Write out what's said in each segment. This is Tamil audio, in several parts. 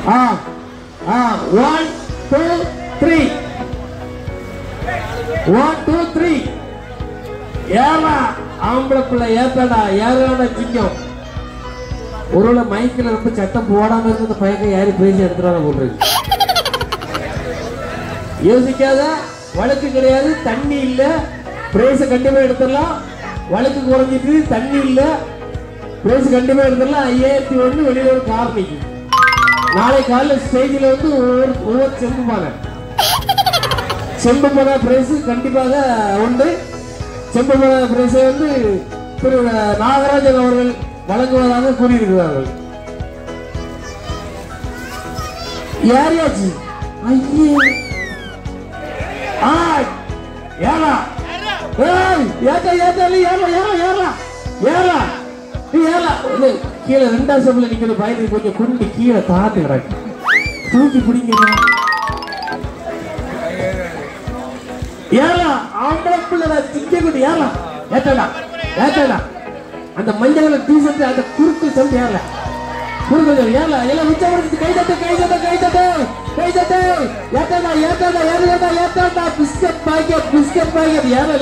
1 2 3 1 2 3 ஏறா ஆம்பளை பிள்ளை ஏத்தடா ஏறான சிங்கம். ஒருவேளை மைக்கில் ரொம்ப சட்டம் போடாம இருந்த பையன் யாரும் பேசி எடுத்துறாங்க போடுறது. யோசிக்காத, வழக்கு கிடையாது, தண்ணி இல்ல, பிரைஸ் கண்டிப்பா எடுத்துடலாம். வழக்கு குறைஞ்சிட்டு தண்ணி இல்ல, பிரைஸ் கண்டிப்பா எடுத்துடலாம். 5001 வெளியில ஒரு கார் நிக்கு. நாளை காலையில ஸ்டேஜில் வந்து ஒவ்வொரு செம்பு மன பிரைஸ் கண்டிப்பாக உண்டு. செம்பு மன பிரைஸை வந்து திரு நாகராஜன் அவர்கள் வழங்குவதாக கூறியிருக்கிறார்கள். யாரையாச்சு ஐயே ஏறா கீழே 2ஆம் செம்பில் நிக்கிற பயணி கொஞ்சம் குண்டி கீழே தாத்து கிடக்கு, தூக்கி பிடிங்க. ஏறா ஆம்பளை பிள்ளை சிக்கி ஏறா ஏத்தடா ஏத்தடா. அந்த மஞ்சள் டீஷர்ட் அந்த குறுக்கு செம்பு ஏறல, குறுக்கு ஏறல. எல்லாம் உச்சவரத்து கை தட்டு கை தட்டு கை தட்டு கை தட்டு ஏத்தடா ஏத்தடா ஏறடா ஏத்தடா. பிஸ்கட் பாக்கெட் ஏறல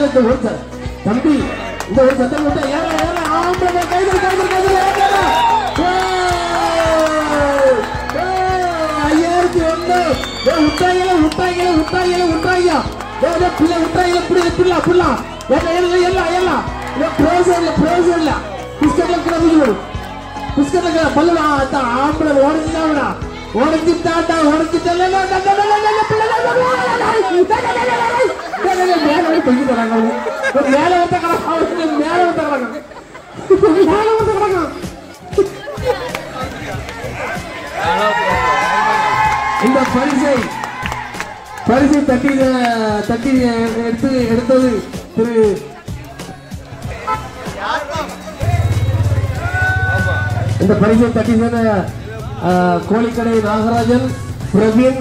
தம்பி. இந்த ஒரு சத்தம் விட்டா ஏறா ஏறா ஆம்பளை கை தட்டு கை தட்டு கை தட்டு ஏத்தடா. 5001 உட்டாங்க பிள்ளை உட்டாங்க புள்ள எல்லாம் பிஸ்கட்ல கிளம்பி பிஸ்கட்ல பல்லுடா ஆம்பளை ஓடிச்சுட்டாடா ஓடிச்சுட்டாடா ஓடிச்சுட்டாங்க. மேல வந்து கிடக்காங்க. இந்த பரிசை தட்டி எடுத்தது திரு இந்த பரிசை தட்டி கோழிக்கடை நாகராஜன், பிரவீன்,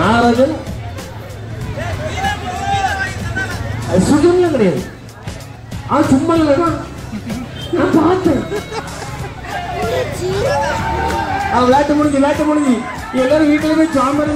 நாகராஜன் சுகம்ல கிடையாது. சும்மா நான் பார்த்தேன். விளையாட்டு முடிஞ்சு எல்லாரும் வீட்டுல போய் சாம்பார்